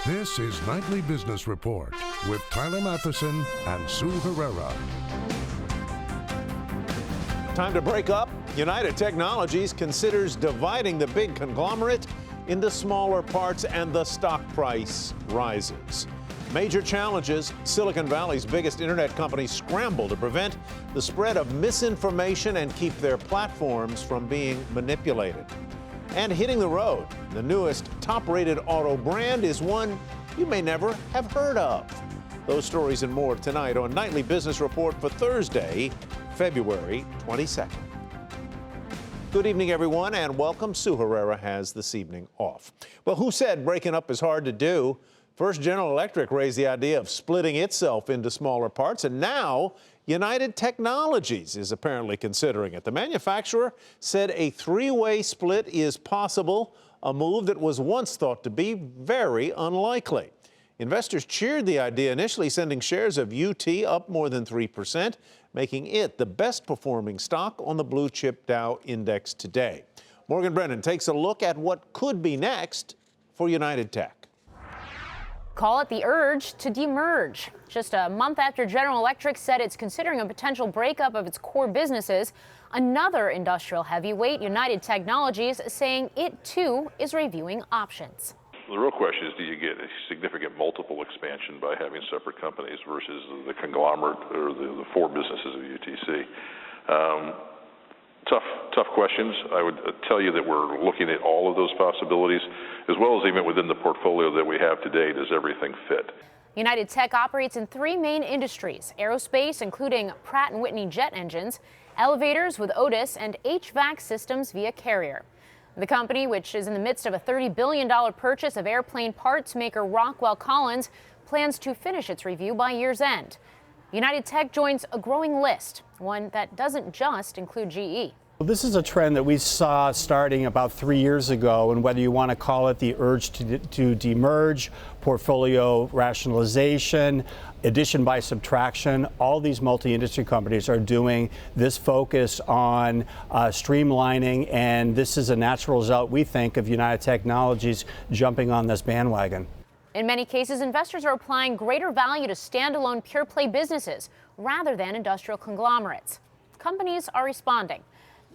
This is Nightly Business Report with Tyler Matheson and Sue Herrera. Time to break up. United Technologies considers dividing the big conglomerate into smaller parts, and the stock price rises. Major challenges. Silicon Valley's biggest internet companies scramble to prevent the spread of misinformation and keep their platforms from being manipulated. And hitting the road, the newest top-rated auto brand is one you may never have heard of. Those stories and more tonight on Nightly Business Report for Thursday, February 22nd. Good evening, everyone, and welcome. Sue Herrera has this evening off. Well, who said breaking up is hard to do? First, General Electric raised the idea of splitting itself into smaller parts, and now United Technologies is apparently considering it. The manufacturer said a three-way split is possible, a move that was once thought to be very unlikely. Investors cheered the idea initially, sending shares of UT up more than 3%, making it the best-performing stock on the blue-chip Dow index today. Morgan Brennan takes a look at what could be next for United Tech. Call it the urge to demerge. Just a month after General Electric said it's considering a potential breakup of its core businesses, another industrial heavyweight, United Technologies, saying it too is reviewing options. The real question is, do you get a significant multiple expansion by having separate companies versus the conglomerate or the four businesses of UTC? Tough questions. I would tell you that we're looking at all of those possibilities, as well as even within the portfolio that we have today, does everything fit? United Tech operates in three main industries: aerospace, including Pratt & Whitney jet engines, elevators with Otis, and HVAC systems via Carrier. The company, which is in the midst of a $30 billion purchase of airplane parts maker Rockwell Collins, plans to finish its review by year's end. United Tech joins a growing list, one that doesn't just include GE. Well, this is a trend that we saw starting about 3 years ago, and whether you want to call it the urge to demerge, portfolio rationalization, addition by subtraction, all these multi-industry companies are doing this focus on streamlining, and this is a natural result, we think, of United Technologies jumping on this bandwagon. In many cases, investors are applying greater value to standalone pure-play businesses rather than industrial conglomerates. Companies are responding.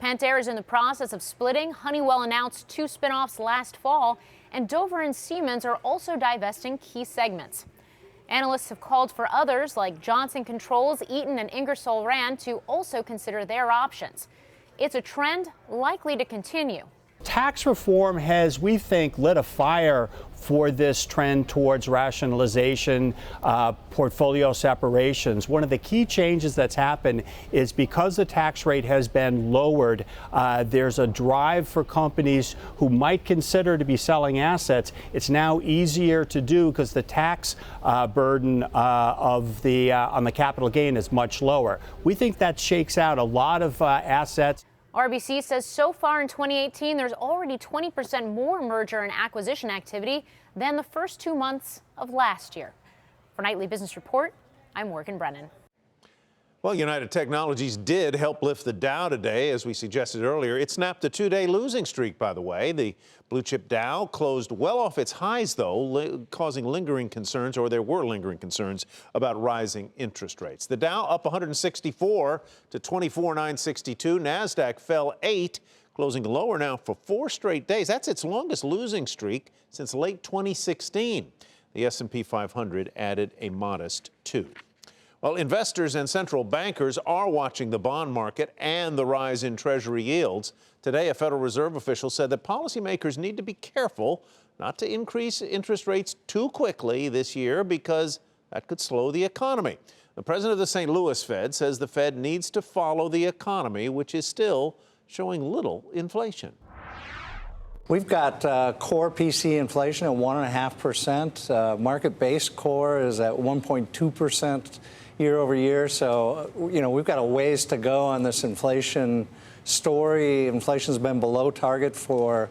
Pentair is in the process of splitting. Honeywell announced 2 spinoffs last fall, and Dover and Siemens are also divesting key segments. Analysts have called for others like Johnson Controls, Eaton, and Ingersoll Rand to also consider their options. It's a trend likely to continue. Tax reform has, we think, lit a fire for this trend towards rationalization, portfolio separations. One of the key changes that's happened is because the tax rate has been lowered, there's a drive for companies who might consider to be selling assets. It's now easier to do because the tax burden on the capital gain is much lower. We think that shakes out a lot of assets. RBC says so far in 2018, there's already 20% more merger and acquisition activity than the first 2 months of last year. For Nightly Business Report, I'm Morgan Brennan. Well, United Technologies did help lift the Dow today, as we suggested earlier. It snapped a 2-day losing streak, by the way. The blue chip Dow closed well off its highs, though, causing lingering concerns, or there were lingering concerns, about rising interest rates. The Dow up 164 to 24,962. NASDAQ fell 8, closing lower now for 4 straight days. That's its longest losing streak since late 2016. The S&P 500 added a modest 2. Well, investors and central bankers are watching the bond market and the rise in Treasury yields. Today, a Federal Reserve official said that policymakers need to be careful not to increase interest rates too quickly this year because that could slow the economy. The president of the St. Louis Fed says the Fed needs to follow the economy, which is still showing little inflation. We've got core PC inflation at 1.5%. Market-based core is at 1.2% year over year. So, we've got a ways to go on this inflation story. Inflation's been below target for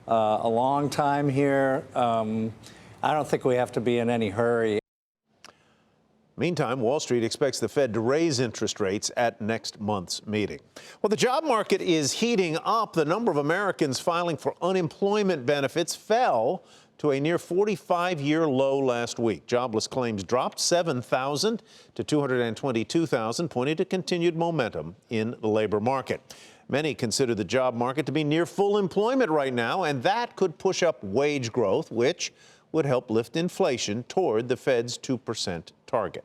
a long time here. I don't think we have to be in any hurry. Meantime, Wall Street expects the Fed to raise interest rates at next month's meeting. Well, the job market is heating up. The number of Americans filing for unemployment benefits fell to a near 45-year low last week. Jobless claims dropped 7,000 to 222,000, pointing to continued momentum in the labor market. Many consider the job market to be near full employment right now, and that could push up wage growth, which would help lift inflation toward the Fed's 2% target.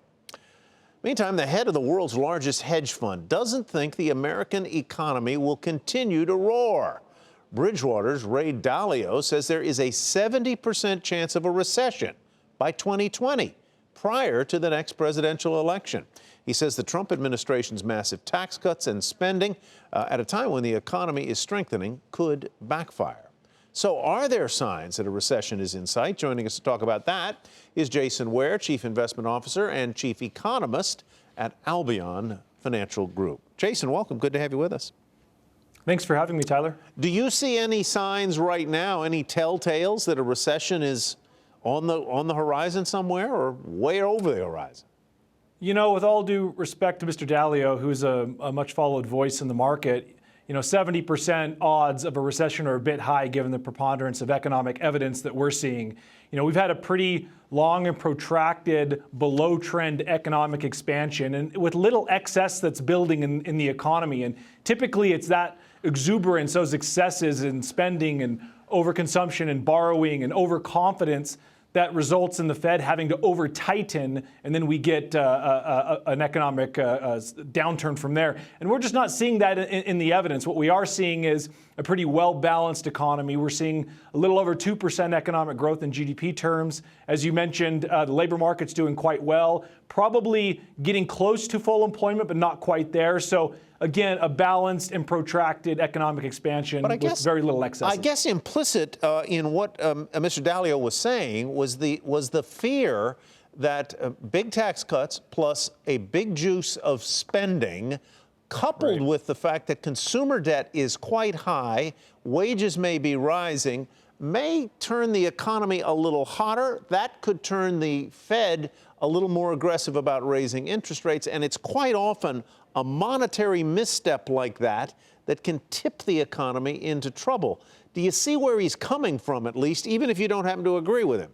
Meantime, the head of the world's largest hedge fund doesn't think the American economy will continue to roar. Bridgewater's Ray Dalio says there is a 70% chance of a recession by 2020, prior to the next presidential election. He says the Trump administration's massive tax cuts and spending at a time when the economy is strengthening could backfire. So are there signs that a recession is in sight? Joining us to talk about that is Jason Ware, Chief Investment Officer and Chief Economist at Albion Financial Group. Jason, welcome. Good to have you with us. Thanks for having me, Tyler. Do you see any signs right now, any telltales that a recession is on the horizon somewhere or way over the horizon? You know, with all due respect to Mr. Dalio, who's a much followed voice in the market, 70% odds of a recession are a bit high given the preponderance of economic evidence that we're seeing. We've had a pretty long and protracted below trend economic expansion and with little excess that's building in the economy. And typically it's that exuberance, those excesses in spending and overconsumption and borrowing and overconfidence that results in the Fed having to over-tighten, and then we get an economic downturn from there. And we're just not seeing that in the evidence. What we are seeing is a pretty well-balanced economy. We're seeing a little over 2% economic growth in GDP terms. As you mentioned, the labor market's doing quite well, probably getting close to full employment, but not quite there. So again, a balanced and protracted economic expansion with very little excess. I guess implicit in what Mr. Dalio was saying was the fear that big tax cuts plus a big juice of spending, coupled with the fact that consumer debt is quite high, wages may be rising, may turn the economy a little hotter. That could turn the Fed a little more aggressive about raising interest rates, and it's quite often a monetary misstep like that that can tip the economy into trouble. Do you see where he's coming from, at least, even if you don't happen to agree with him?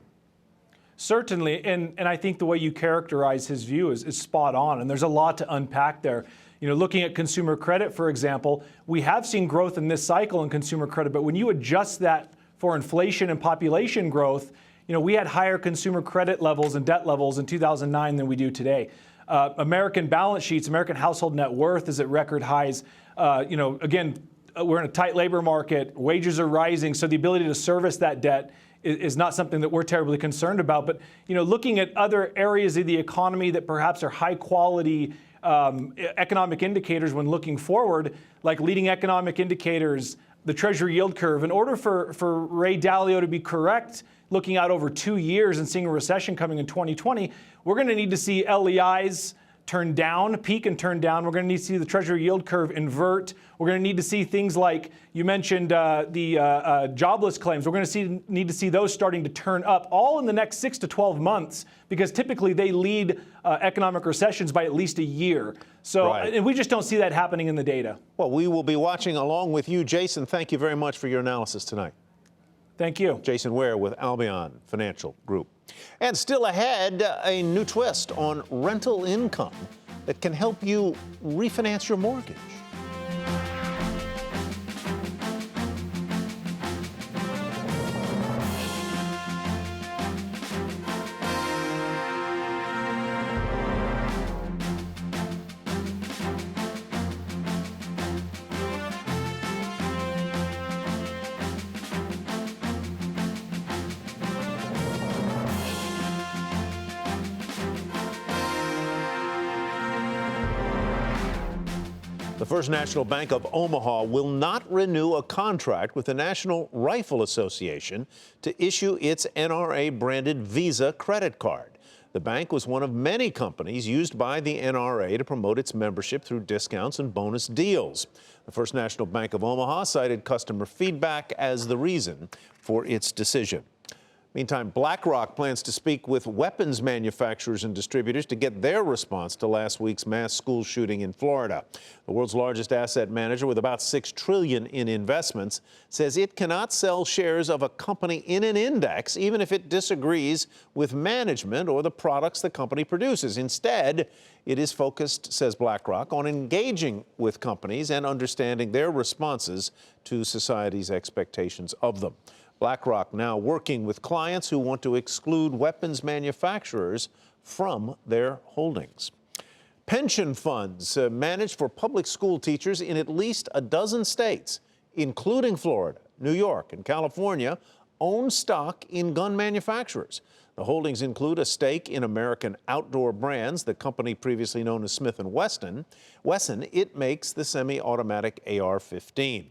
Certainly, and I think the way you characterize his view is spot on, and there's a lot to unpack there. Looking at consumer credit, for example, we have seen growth in this cycle in consumer credit, but when you adjust that for inflation and population growth, we had higher consumer credit levels and debt levels in 2009 than we do today. American balance sheets, American household net worth is at record highs. Again, we're in a tight labor market, wages are rising, so the ability to service that debt is not something that we're terribly concerned about. But, looking at other areas of the economy that perhaps are high quality economic indicators when looking forward, like leading economic indicators, the Treasury yield curve, in order for Ray Dalio to be correct, looking out over 2 years and seeing a recession coming in 2020, we're going to need to see LEIs turn down, peak and turn down. We're going to need to see the Treasury yield curve invert. We're going to need to see things like, you mentioned the jobless claims. We're going to need to see those starting to turn up all in the next 6 to 12 months, because typically they lead economic recessions by at least a year. So, and we just don't see that happening in the data. Well, we will be watching along with you. Jason, thank you very much for your analysis tonight. Thank you. Jason Ware with Albion Financial Group. And still ahead, a new twist on rental income that can help you refinance your mortgage. The First National Bank of Omaha will not renew a contract with the National Rifle Association to issue its NRA-branded Visa credit card. The bank was one of many companies used by the NRA to promote its membership through discounts and bonus deals. The First National Bank of Omaha cited customer feedback as the reason for its decision. Meantime, BlackRock plans to speak with weapons manufacturers and distributors to get their response to last week's mass school shooting in Florida. The world's largest asset manager, with about $6 trillion in investments, says it cannot sell shares of a company in an index, even if it disagrees with management or the products the company produces. Instead, it is focused, says BlackRock, on engaging with companies and understanding their responses to society's expectations of them. BlackRock now working with clients who want to exclude weapons manufacturers from their holdings. Pension funds managed for public school teachers in at least a dozen states, including Florida, New York, and California, own stock in gun manufacturers. The holdings include a stake in American Outdoor Brands, the company previously known as Smith & Wesson. It makes the semi-automatic AR-15.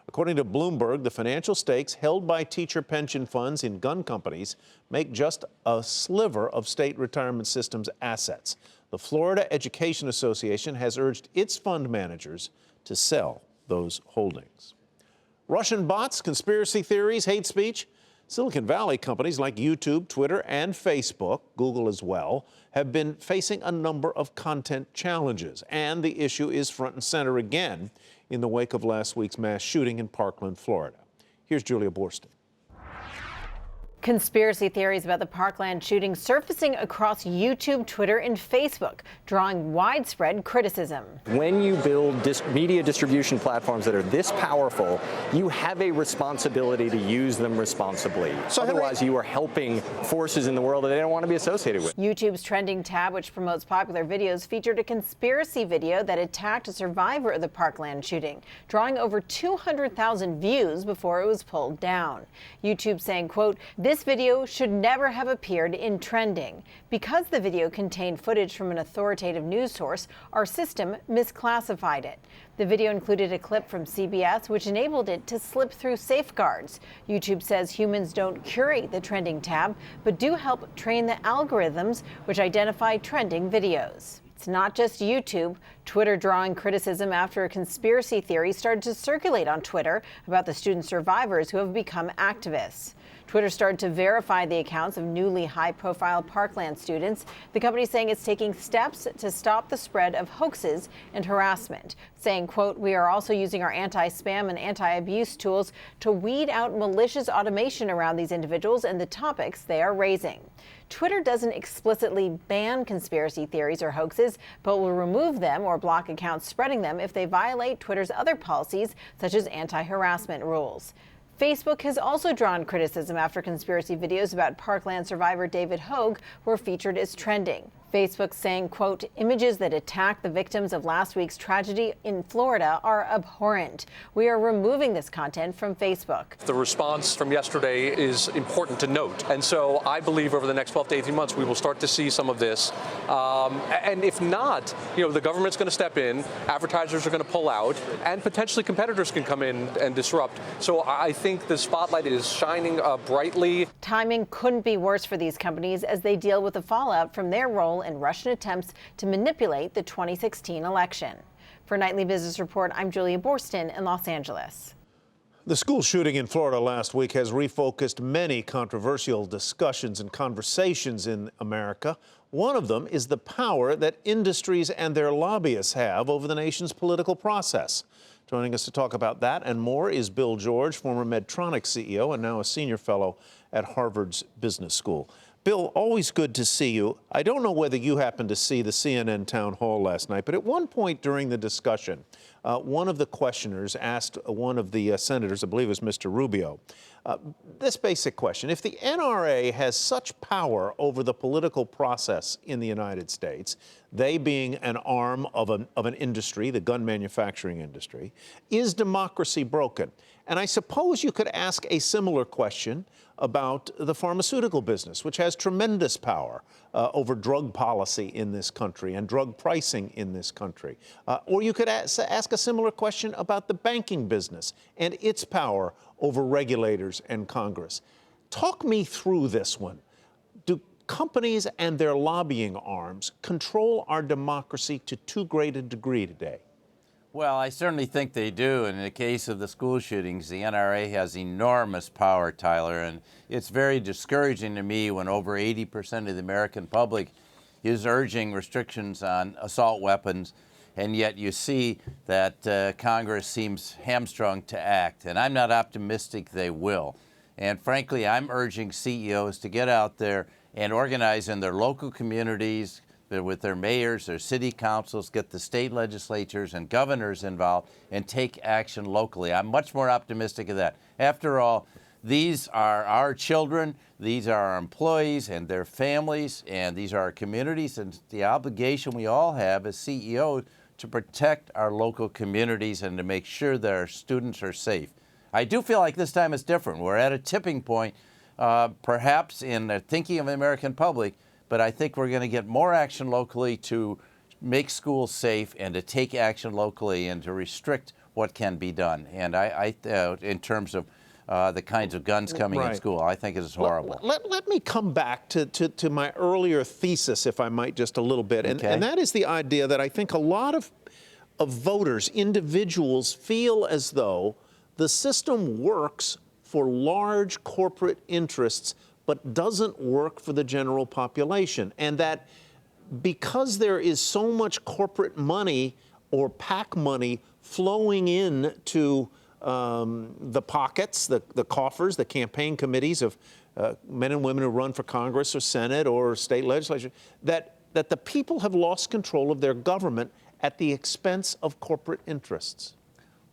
According to Bloomberg, the financial stakes held by teacher pension funds in gun companies make just a sliver of state retirement systems assets. The Florida Education Association has urged its fund managers to sell those holdings. Russian bots, conspiracy theories, hate speech. Silicon Valley companies like YouTube, Twitter, and Facebook, Google as well, have been facing a number of content challenges. And the issue is front and center again in the wake of last week's mass shooting in Parkland, Florida. Here's Julia Borston. Conspiracy theories about the Parkland shooting surfacing across YouTube, Twitter, and Facebook, drawing widespread criticism. When you build media distribution platforms that are this powerful, you have a responsibility to use them responsibly. Otherwise, you are helping forces in the world that they don't want to be associated with. YouTube's trending tab, which promotes popular videos, featured a conspiracy video that attacked a survivor of the Parkland shooting, drawing over 200,000 views before it was pulled down. YouTube saying, quote, "This video should never have appeared in trending. Because the video contained footage from an authoritative news source, our system misclassified it." The video included a clip from CBS, which enabled it to slip through safeguards. YouTube says humans don't curate the trending tab, but do help train the algorithms which identify trending videos. It's not just YouTube. Twitter drawing criticism after a conspiracy theory started to circulate on Twitter about the student survivors who have become activists. Twitter started to verify the accounts of newly high-profile Parkland students. The company saying it's taking steps to stop the spread of hoaxes and harassment, saying, quote, "We are also using our anti-spam and anti-abuse tools to weed out malicious automation around these individuals and the topics they are raising." Twitter doesn't explicitly ban conspiracy theories or hoaxes, but will remove them or block accounts spreading them if they violate Twitter's other policies, such as anti-harassment rules. Facebook has also drawn criticism after conspiracy videos about Parkland survivor David Hogue were featured as trending. Facebook saying, quote, "Images that attack the victims of last week's tragedy in Florida are abhorrent. We are removing this content from Facebook." The response from yesterday is important to note. And so I believe over the next 12 to 18 months, we will start to see some of this. And if not, the government's going to step in, advertisers are going to pull out, and potentially competitors can come in and disrupt. So I think the spotlight is shining brightly. Timing couldn't be worse for these companies as they deal with the fallout from their role in Russian attempts to manipulate the 2016 election. For Nightly Business Report, I'm Julia Borston in Los Angeles. The school shooting in Florida last week has refocused many controversial discussions and conversations in America. One of them is the power that industries and their lobbyists have over the nation's political process. Joining us to talk about that and more is Bill George, former Medtronic CEO and now a senior fellow at Harvard's Business School. Bill, always good to see you. I don't know whether you happened to see the CNN town hall last night, but at one point during the discussion, one of the questioners asked one of the senators, I believe it was Mr. Rubio, this basic question. If the NRA has such power over the political process in the United States, they being an arm of an industry, the gun manufacturing industry, is democracy broken? And I suppose you could ask a similar question about the pharmaceutical business, which has tremendous power over drug policy in this country and drug pricing in this country. Or you could ask a similar question about the banking business and its power over regulators and Congress. Talk me through this one. Do companies and their lobbying arms control our democracy to too great a degree today? Well, I certainly think they do. In the case of the school shootings, the NRA has enormous power, Tyler, and it's very discouraging to me when over 80% of the American public is urging restrictions on assault weapons, and yet you see that Congress seems hamstrung to act, and I'm not optimistic they will. And frankly, I'm urging CEOs to get out there and organize in their local communities, with their mayors, their city councils, get the state legislatures and governors involved and take action locally. I'm much more optimistic of that. After all, these are our children, these are our employees and their families, and these are our communities, and the obligation we all have as CEOs to protect our local communities and to make sure that our students are safe. I do feel like this time is different. We're at a tipping point, perhaps in the thinking of the American public, but I think we're going to get more action locally to make schools safe and to take action locally and to restrict what can be done. And in terms of the kinds of guns coming in school, I think it is horrible. Let me come back to my earlier thesis, if I might, just a little bit. And that is the idea that I think a lot of voters, individuals, feel as though the system works for large corporate interests but doesn't work for the general population. And that because there is so much corporate money or PAC money flowing into the pockets, the coffers, the campaign committees of men and women who run for Congress or Senate or state legislature, that the people have lost control of their government at the expense of corporate interests.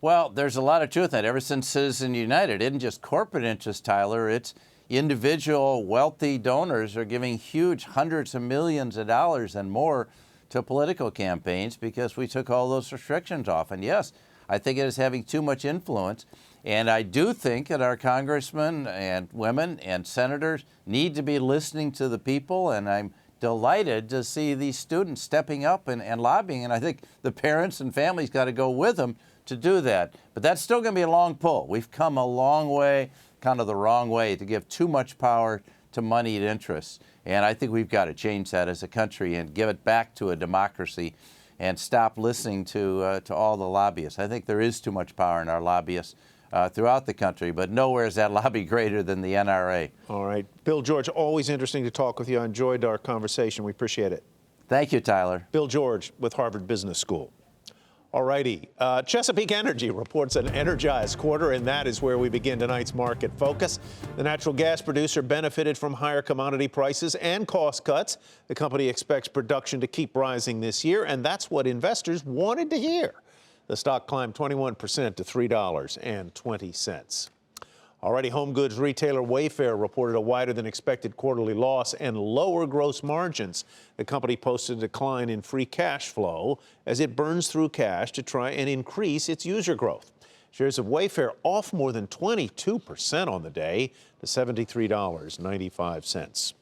Well, there's a lot of truth in that. Ever since Citizens United, it isn't just corporate interests, Tyler, it's individual wealthy donors are giving huge hundreds of millions of dollars and more to political campaigns because we took all those restrictions off. And yes, I think it is having too much influence. And I do think that our congressmen and women and senators need to be listening to the people. And I'm delighted to see these students stepping up and lobbying. And I think the parents and families got to go with them to do that. But that's still going to be a long pull. We've come a long way, kind of the wrong way, to give too much power to moneyed interests. And I think we've got to change that as a country and give it back to a democracy and stop listening to all the lobbyists. I think there is too much power in our lobbyists throughout the country, but nowhere is that lobby greater than the NRA. All right. Bill George, always interesting to talk with you. I enjoyed our conversation. We appreciate it. Thank you, Tyler. Bill George with Harvard Business School. All righty. Chesapeake Energy reports an energized quarter, and that is where we begin tonight's market focus. The natural gas producer benefited from higher commodity prices and cost cuts. The company expects production to keep rising this year, and that's what investors wanted to hear. The stock climbed 21% to $3.20. Already, home goods retailer Wayfair reported a wider than expected quarterly loss and lower gross margins. The company posted a decline in free cash flow as it burns through cash to try and increase its user growth. Shares of Wayfair off more than 22% on the day to $73.95.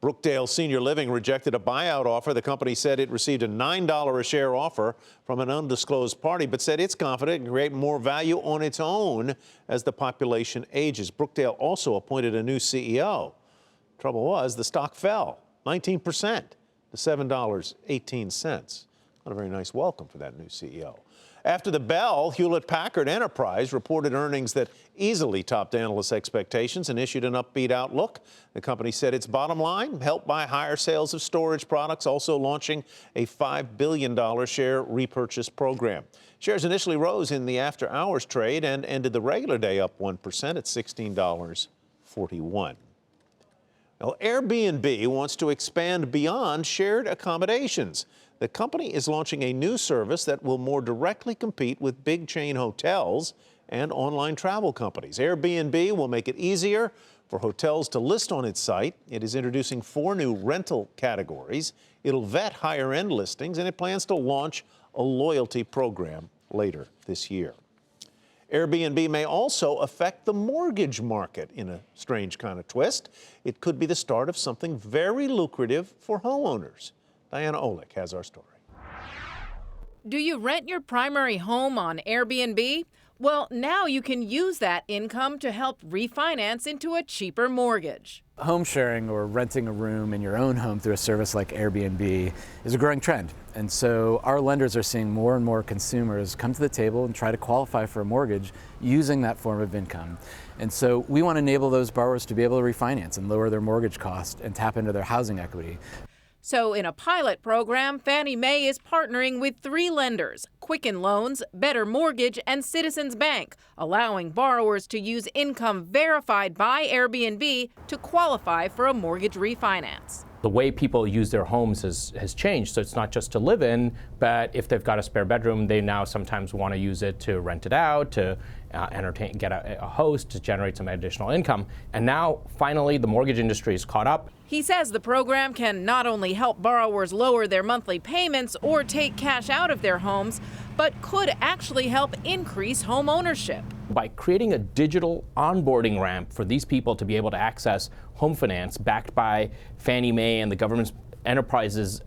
Brookdale Senior Living rejected a buyout offer. The company said it received a $9 a share offer from an undisclosed party, but said it's confident it can create more value on its own as the population ages. Brookdale also appointed a new CEO. Trouble was, the stock fell 19% to $7.18. Not a very nice welcome for that new CEO. After the bell, Hewlett-Packard Enterprise reported earnings that easily topped analysts' expectations and issued an upbeat outlook. The company said its bottom line, helped by higher sales of storage products, also launching a $5 billion share repurchase program. Shares initially rose in the after-hours trade and ended the regular day up 1% at $16.41. Now, Airbnb wants to expand beyond shared accommodations. The company is launching a new service that will more directly compete with big chain hotels and online travel companies. Airbnb will make it easier for hotels to list on its site. It is introducing 4 new rental categories. It'll vet higher-end listings, and it plans to launch a loyalty program later this year. Airbnb may also affect the mortgage market in a strange kind of twist. It could be the start of something very lucrative for homeowners. Diana Olick has our story. Do you rent your primary home on Airbnb? Well, now you can use that income to help refinance into a cheaper mortgage. Home sharing or renting a room in your own home through a service like Airbnb is a growing trend. And so our lenders are seeing more and more consumers come to the table and try to qualify for a mortgage using that form of income. And so we want to enable those borrowers to be able to refinance and lower their mortgage cost and tap into their housing equity. So in a pilot program, Fannie Mae is partnering with 3 lenders, Quicken Loans, Better Mortgage, and Citizens Bank, allowing borrowers to use income verified by Airbnb to qualify for a mortgage refinance. The way people use their homes has changed. So it's not just to live in, but if they've got a spare bedroom, they now sometimes want to use it to rent it out, to entertain, get a host, to generate some additional income. And now, finally, the mortgage industry is caught up. He says the program can not only help borrowers lower their monthly payments or take cash out of their homes, but could actually help increase home ownership. By creating a digital onboarding ramp for these people to be able to access home finance backed by Fannie Mae and the government's enterprises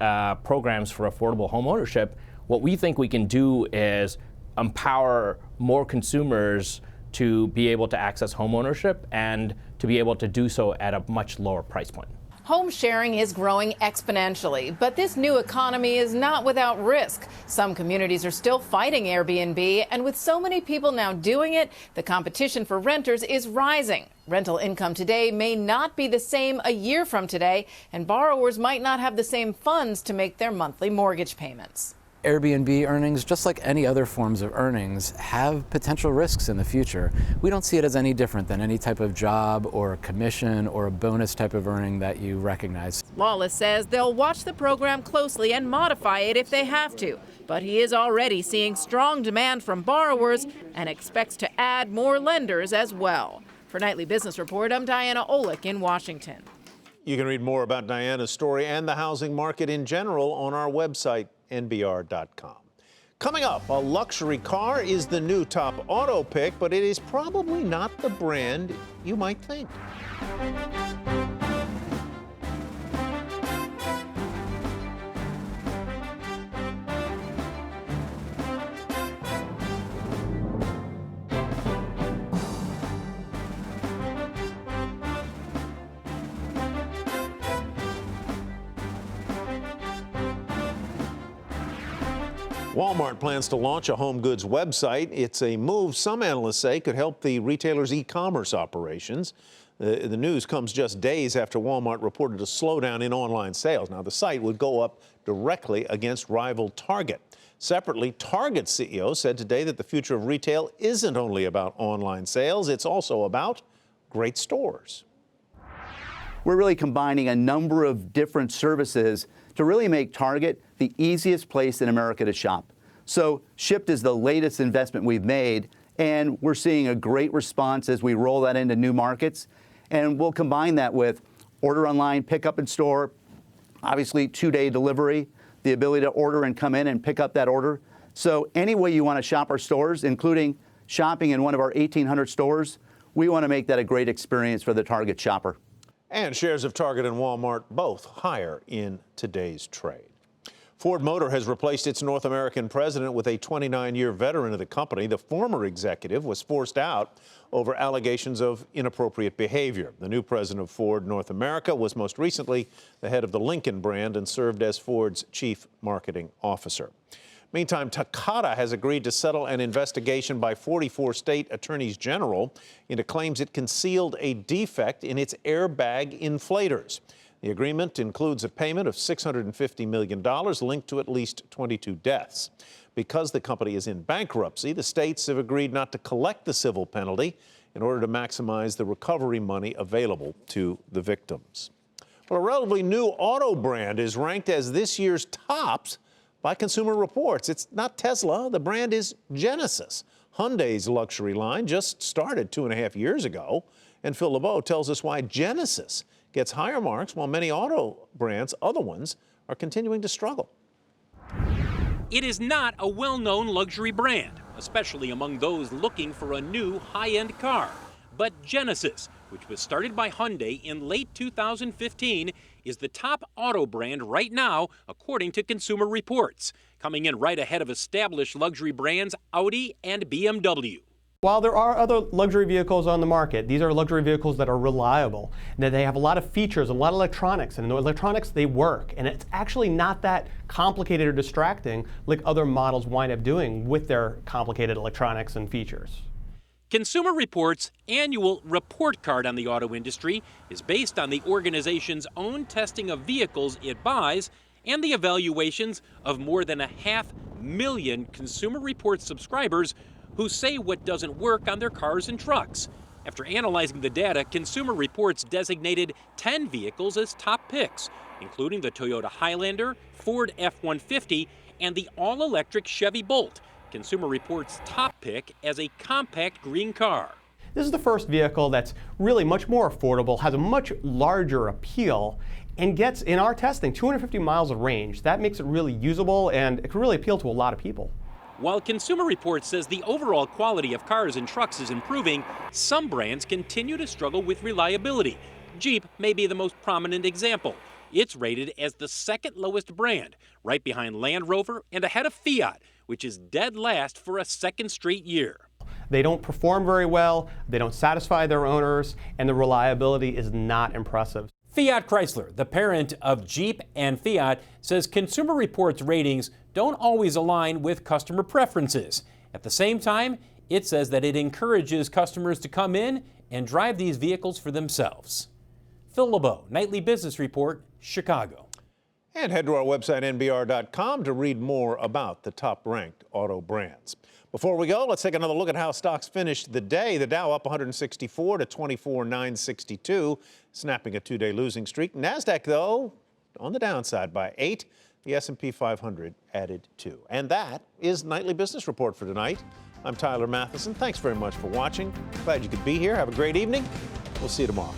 programs for affordable home ownership, what we think we can do is empower more consumers to be able to access home ownership and to be able to do so at a much lower price point. Home sharing is growing exponentially, but this new economy is not without risk. Some communities are still fighting Airbnb, and with so many people now doing it, the competition for renters is rising. Rental income today may not be the same a year from today, and borrowers might not have the same funds to make their monthly mortgage payments. Airbnb earnings, just like any other forms of earnings, have potential risks in the future. We don't see it as any different than any type of job or a commission or a bonus type of earning that you recognize. Lawless says they'll watch the program closely and modify it if they have to. But he is already seeing strong demand from borrowers and expects to add more lenders as well. For Nightly Business Report, I'm Diana Olick in Washington. You can read more about Diana's story and the housing market in general on our website, NBR.com. Coming up, a luxury car is the new top auto pick, but it is probably not the brand you might think. Walmart plans to launch a home goods website. It's a move some analysts say could help the retailer's e-commerce operations. The news comes just days after Walmart reported a slowdown in online sales. Now, the site would go up directly against rival Target. Separately, Target's CEO said today that the future of retail isn't only about online sales, it's also about great stores. We're really combining a number of different services to really make Target the easiest place in America to shop. So Shipt is the latest investment we've made, and we're seeing a great response as we roll that into new markets. And we'll combine that with order online, pick up in store, obviously 2-day delivery, the ability to order and come in and pick up that order. So any way you want to shop our stores, including shopping in one of our 1,800 stores, we want to make that a great experience for the Target shopper. And shares of Target and Walmart both higher in today's trade. Ford Motor has replaced its North American president with a 29-year veteran of the company. The former executive was forced out over allegations of inappropriate behavior. The new president of Ford North America was most recently the head of the Lincoln brand and served as Ford's chief marketing officer. Meantime, Takata has agreed to settle an investigation by 44 state attorneys general into claims it concealed a defect in its airbag inflators. The agreement includes a payment of $650 million linked to at least 22 deaths. Because the company is in bankruptcy, the states have agreed not to collect the civil penalty in order to maximize the recovery money available to the victims. Well, a relatively new auto brand is ranked as this year's tops by Consumer Reports. It's not Tesla. The brand is Genesis. Hyundai's luxury line just started 2.5 years ago. And Phil LeBeau tells us why Genesis gets higher marks while many auto brands, other ones, are continuing to struggle. It is not a well-known luxury brand, especially among those looking for a new high-end car. But Genesis, which was started by Hyundai in late 2015, is the top auto brand right now, according to Consumer Reports, coming in right ahead of established luxury brands Audi and BMW. While there are other luxury vehicles on the market, these are luxury vehicles that are reliable, and that they have a lot of features, a lot of electronics, and the electronics, they work. And it's actually not that complicated or distracting like other models wind up doing with their complicated electronics and features. Consumer Reports' annual report card on the auto industry is based on the organization's own testing of vehicles it buys and the evaluations of more than 500,000 Consumer Reports subscribers who say what doesn't work on their cars and trucks. After analyzing the data, Consumer Reports designated 10 vehicles as top picks, including the Toyota Highlander, Ford F-150, and the all-electric Chevy Bolt, Consumer Reports' top pick as a compact green car. This is the first vehicle that's really much more affordable, has a much larger appeal, and gets, in our testing, 250 miles of range. That makes it really usable, and it can really appeal to a lot of people. While Consumer Reports says the overall quality of cars and trucks is improving, some brands continue to struggle with reliability. Jeep may be the most prominent example. It's rated as the second lowest brand, right behind Land Rover and ahead of Fiat, which is dead last for a second straight year. They don't perform very well, they don't satisfy their owners, and the reliability is not impressive. Fiat Chrysler, the parent of Jeep and Fiat, says Consumer Reports ratings don't always align with customer preferences. At the same time, it says that it encourages customers to come in and drive these vehicles for themselves. Phil LeBeau, Nightly Business Report, Chicago. And head to our website, nbr.com, to read more about the top-ranked auto brands. Before we go, let's take another look at how stocks finished the day. The Dow up 164 to 24,962, snapping a two-day losing streak. NASDAQ, though, on the downside by 8. The S&P 500 added 2. And that is Nightly Business Report for tonight. I'm Tyler Matheson. Thanks very much for watching. Glad you could be here. Have a great evening. We'll see you tomorrow.